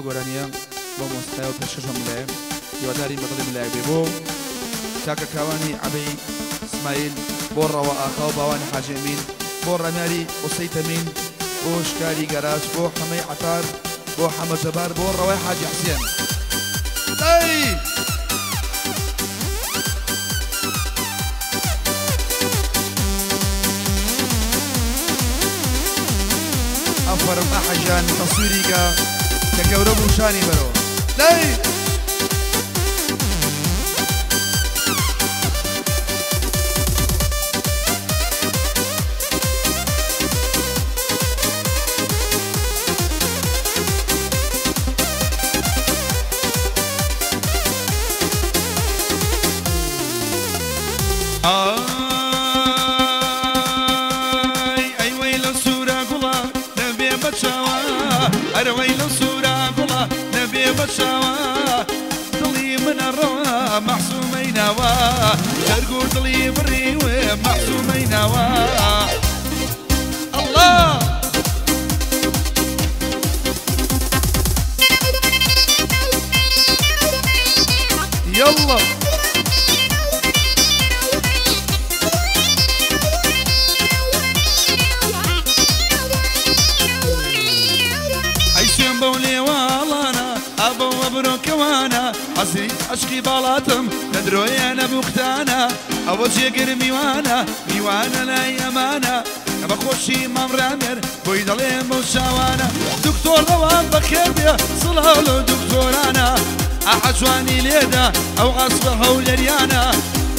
ئەگۆرانیە بۆ مۆسیقای و پێشکەشم لێ هیواداری بەدڵی ملایبێ بۆ کاکە کاوانی عەبەی ئیسماعیل بۆ ڕەوە ئاخا و باوانی حاجی ئەمین بۆ ڕەمیاری قوسەی تەمین بۆ شکاری گەراج بۆ حەمەی عەتار بۆ حەمە جەبار بۆ ڕەوای حاجی حوسێن أفرم أحجان تصويرك كجورب وشاني برو لي أرويل صورة قلا نبي بشاوى ضلي من الروا محسومين وا ترقو ضلي بريوي محسومين وا الله يلا بولي والانا ابو مبروك وانا عسي عشقي بالاتم ندروي انا بوقتانا ابو جيقر ميوانا لا يمانا بخوشي ممرامر بويدلي موشاوانا دكتور روان بخير بيا صلاة له دكتور انا احجواني ليدا او عصفه ولريانا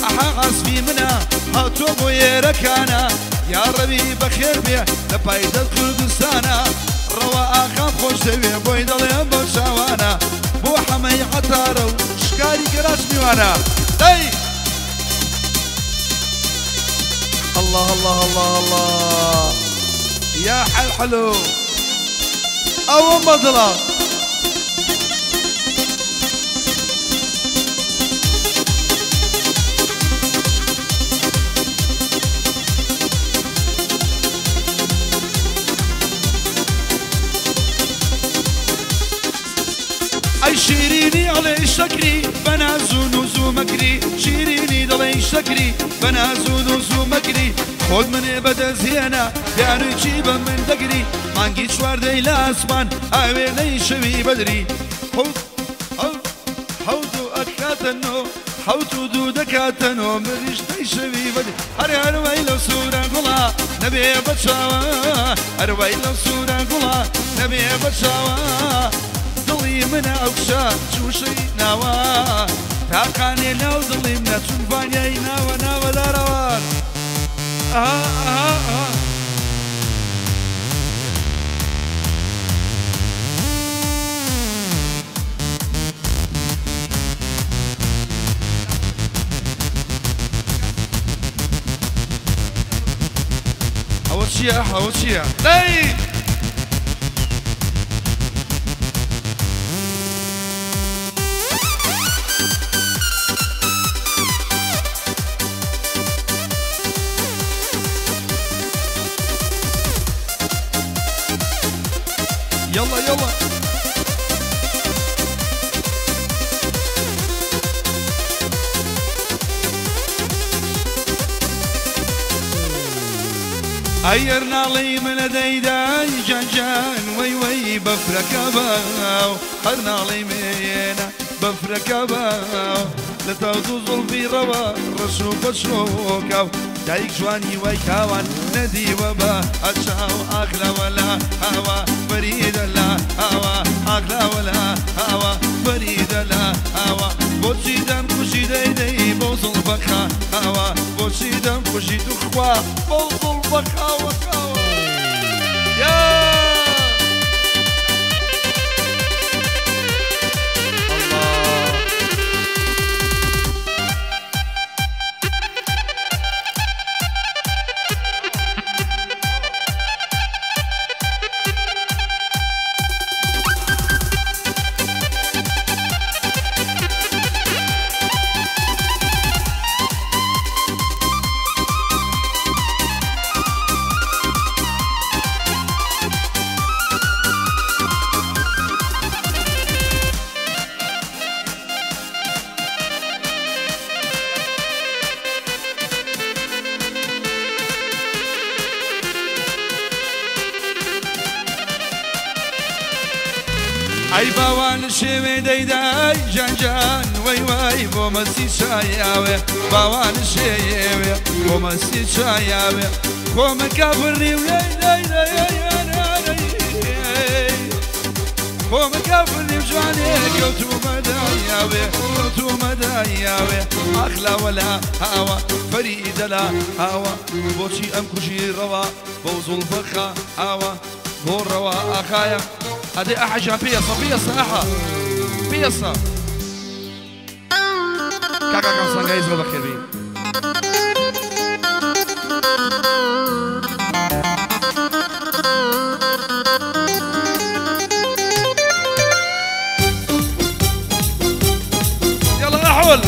احا عصفي منا هاتو بويركانا يا ربي بخير بيا لبايد الكردستانا روا آخام خوش دوی بوی دلیم با شوانا بو حمی عطارو شکاری گراش میوانا دی الله الله الله الله يا حلو او مضلا اي شيريني علي شكري بنازو نوزو مكري شيريني دلي شكري بنازو نوزو مكري خود من بدا زيانا يانو يجيبا من دقري مانجي شوار دي لاسمان اويني شوي بدري حوتو اكاتنو حوتو دودكاتنو مرشتي شوي بدري اروي لو سورة قلا نبي بتشاوا اروي لو سورة قلا نبي بتشاوا ضلي من أوشا شوشي نوا تاقاني لو ضلي من تنفاني نوا داروان حوشيا لي يلا يلا أيرنا لي من ديداي جان وي بفرك باو خرنا لي مينا بفرك باو لتوزو ظلفي روا رشو بشوكاو دايك جواني ويكاوان ندي وبا أتشاو أكلا ولا هوا بريد لا هوا أكلا ولا هوا بريد لا هوا بوشيدم كوشي دي بوصل بكا هوا بوشيدم كوشي تخوا بوصل بكا وكاوا يا ئەی باوان شێوێ دەیدای جانجان وەی وای بۆ مەسی چایاوێ باوان شێوێ بۆ مەسی چایاوێ خۆمەکە بڕی و خۆمەکە بڕی و جوانێ کەوتومەدایاوێ ئاخلاوەلا هاوە فەریدەلا هاوە بۆچی ئەم کوژیڕەوە بەو زوڵبەخە هاوە بۆ ڕەوە ئاخایە هذه أحجى بيصة أحا بيصة كاكا كم سنجايز وبخير بي يلا أحول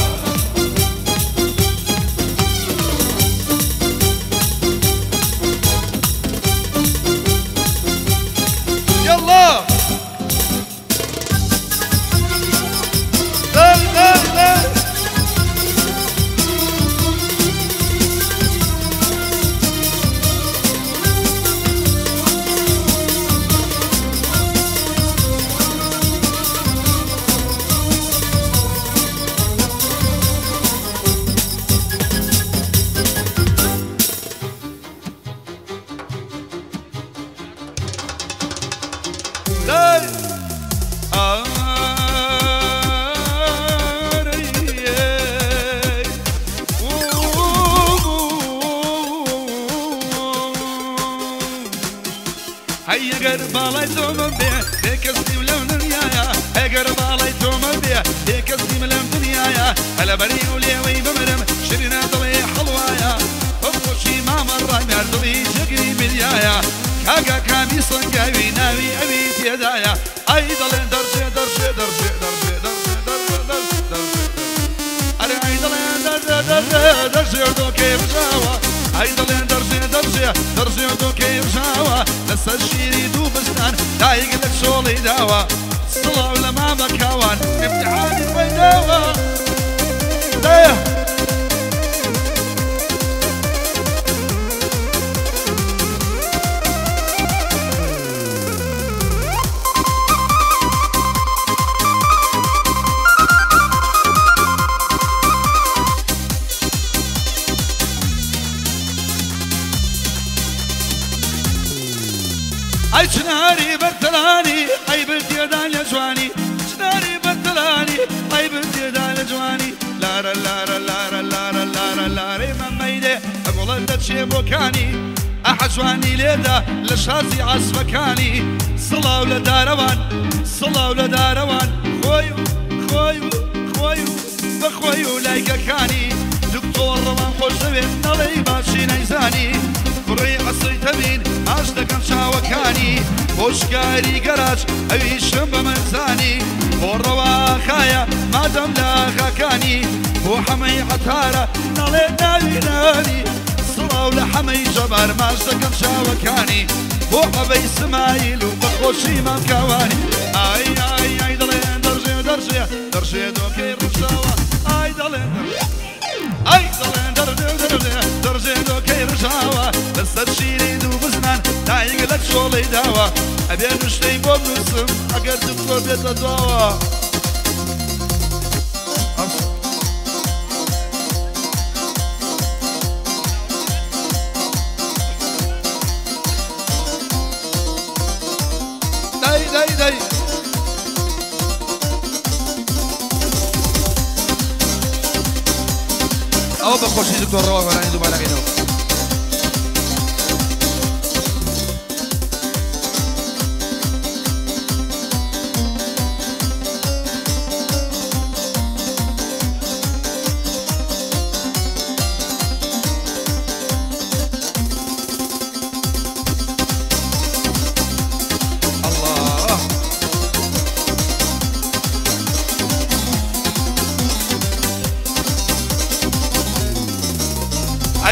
يلا هيا قرب الله يتوم بيه هيك اسمي ملم دنيايا هيا قرب الله يتوم بيه هيك اسمي ملم دنيايا هلا بري وليوي بمرم شرنا ضلي حلوايا بمشي ما مرة مردوي شقري بديايا كاكا كامي صنقاوي ناوي أبي تيدايا أيضا درشي درشي درشي درشي درشي درشي درشي أيضا درشي دوكي بشاوة أيضا درشي درشي درشي دوكي بشاوة لسه الشيري دوبستان دايق لك شغلي داوة صلاة ولما مكاوان امتحاني بيداوة أي شناري برتلاني أي بلدي دال جواني شناري برتلاني أي بلدي دال جواني لارا لارا لارا لارا لارا لارا مميدة أقول أنت شي بوكاني أحجواني ليدا لشاسي عصفكاني صلاة ولا داروان صلاة ولا داروان خويو خويو خويو بخويو لايكا كاني دكتور روان خوش دبين نالي باشي نيزاني فري عصي تبين عاشتكم شاوكاني بوشكاري قراج أويشم بمنزاني بوروا خايا ما دم لا خاكاني بو حمي عطارة نالي ناوي ناني صلاة ولحمي جبر ما عاشتكم شاوكاني بو حبي اسماعيل وبخوشي مكواني اي اي اي دلين درجي درجي درجي دوكي رشاوة اي دلين اي دلين درجي درجي درجي دوكي رشاوة لسه تشيلي دوبزنان دايق لك شغلي داوة ابي نشتي بو بنسم اقر دكتور بيت دواوة داي او بخوشي دكتور رواه وراني دوب على غينو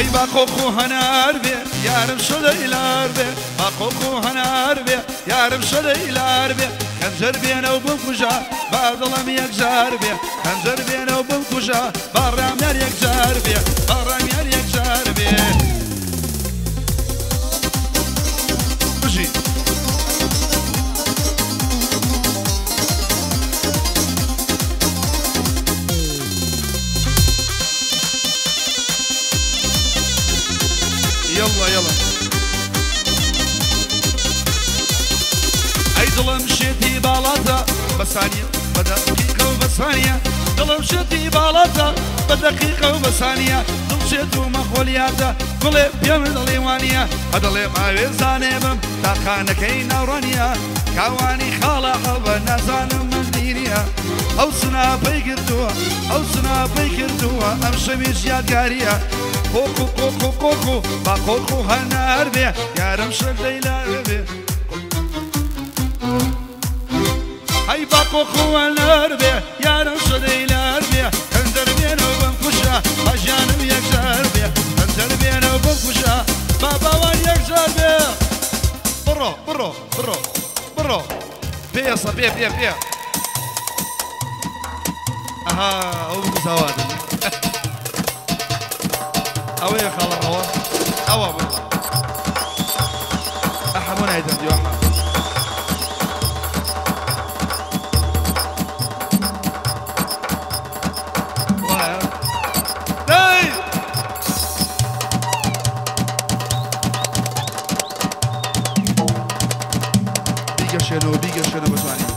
أي باقوكو هنار بي يارم شدي لار بي باقوكو هنار بي يارم شدي لار بي خنجر بينا وبنكوشا باضلم يكجار بي خنجر بينا وبنكوشا برام يار يكجار بي برام يار يكجار بي بجي دڵم شێتی باڵاتە بەسانیە بە دەقیقە و بەسانیە دڵم شێتی باڵاتە بە دەقیقە و بەسانیە دڵشێت و مەخۆلیاتە گوڵێ پێم دڵێوانیە ئەدەڵێ ئاوێزانێ بم تاقانەکەی ناوڕانیە کاوانی خاڵە هەڵبە نازانم من دیریە ئەو سناپەی کردووە ئەو سناپەی کردووە ئەم شەویش یادگاریە کۆکو کۆکو کۆکو با کۆکو هەنار بێ یارم شەر دەیلار بێ ئەی با کۆکو هەنار بێ یارم شەر دەیلار بێ هەندەر بێنەوە بم کوشە باژیانم یەکجار بێ هەندەر بێنەوە بم کوشە با باوان یەکجار بێ بڕۆ بڕۆ بڕۆ بڕۆ پێسە پێ پێ پێ ئەها ئەو مساواتن ئەوەیە خاڵەڕەوە ئەوە بڵ ئەحەموو نایدەم دیوەحە وایە دەی بیگەشێنەوە بیگەشێنەوە بتوانین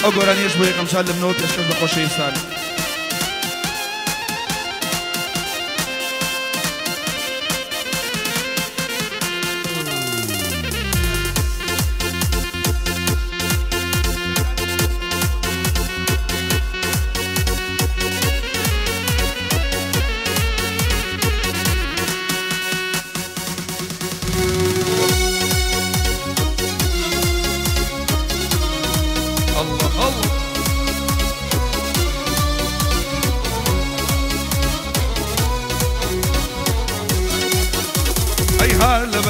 ئەو گۆرانیەش بۆ یەکەم سال لەمنەوە پێشکەش بە خۆشەوی سال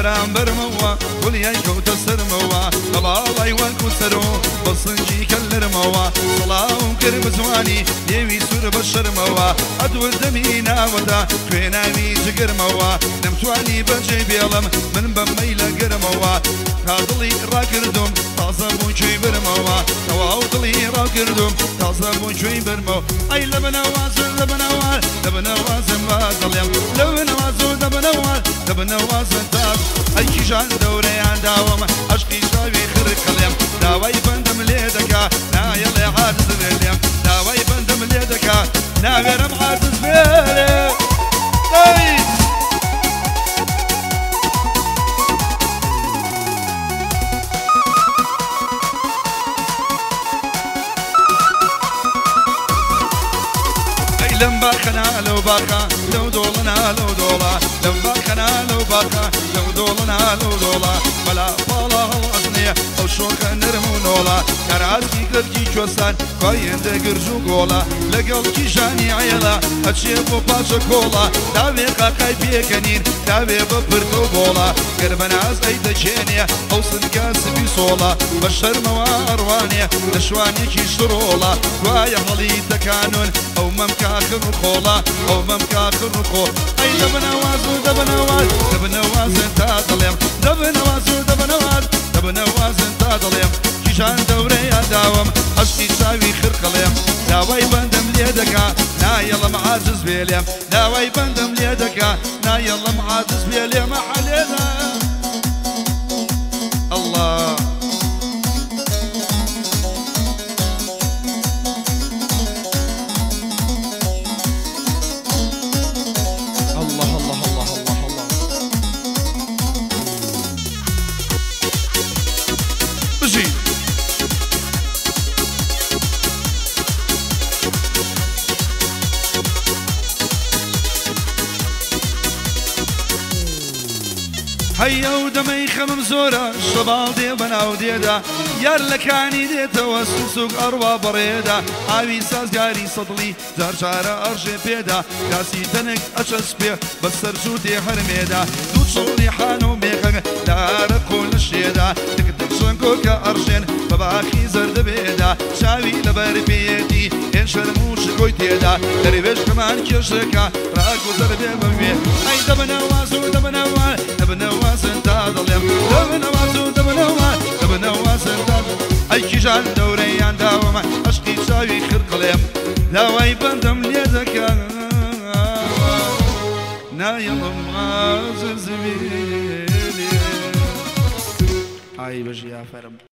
بەرامبەرمەوە گوڵیای کەوتە سەرمەوە بە باڵای وەکو سەرۆ بە سنجی کەلەرمەوە سڵاوم کرد بە زوانی نێوی سوور بە شەرمەوە ئەدوردەمی ناوەدا کوێناوی جگرمەوە نەمتوانی بەجێ بێڵم من بەمەی لە گەرمەوە تا دڵی ڕاکردم تازە بوون کوێی برمەوە تەواو دڵی ڕاکردم تازە بوون کوێی برمەوە ئەی لە بنەوازن لە بنەوار لە بنەوازم با دڵێم لە بنەوازۆ لە بنەوار لە بنەوازن تاک ئەی کیژان دەورەیان داوەمە عەشقی شاوی خڕکەڵێم داوای بەندەم لێ دەکا نایەڵێ عاجز بێلێم داوای بەندەم لێ دەکا ناوێرم عاجز بێلێ لم باخنا لو باخا لو دولنا لو دولا لم باخنا لو باخا لو دولنا لو دولا بلا بالا الأصنية أو شوك نرمو نولا كراتي كركي كوسان كاين دقرجو قولا لقل كيشاني عيلا هتشيبو باشا كولا داوي قاقاي بيكنين داوي ببرتو بولا قربنا عز ايدا جينيا أو صدقاس بيصولا بشر مواروانيا لشواني كيشترولا وايا هلي تكانون أو ممكاخ الرخولا أو ممكاخ الرخول أي دبنوازو دبنواز دبنواز انتا ظليم دبنوازو دبنواز دبنواز انتا ظليم كيشان دوري داوم عشقي ساوي خرقليم داوي بندم ليدكا نا يلا معاجز بيليم داوي بندم ليدكا نا يلا معاجز بيليم علينا الله هيا ودمي خمم زورا شبال دي بناو ديدا يار لكاني ديتا وسوق أروى بريدا عاوي سازقاري صدلي زار شارع أرجي بيدا كاسي تنك أشس بيه بس رجوتي حرميدا دوت شغلي حانو ميخن دار قول الشيدا تقدر شنكو كأرشين بباخي زرد بيدا شاوي لبر بيدي إن شرموش قويتيدا دربش كمان كشكا راكو زرد بمي أي دبنا واسو دبنا واسو دبنا واسو تاضلم دبنا واسو دبنا واسو دبنا واسو أي كيجان دوري عن داوما أشقي شاوي خرقلم لا ويبندم ليدك نا يلم عزيز زميلي هاي بجي يا فرم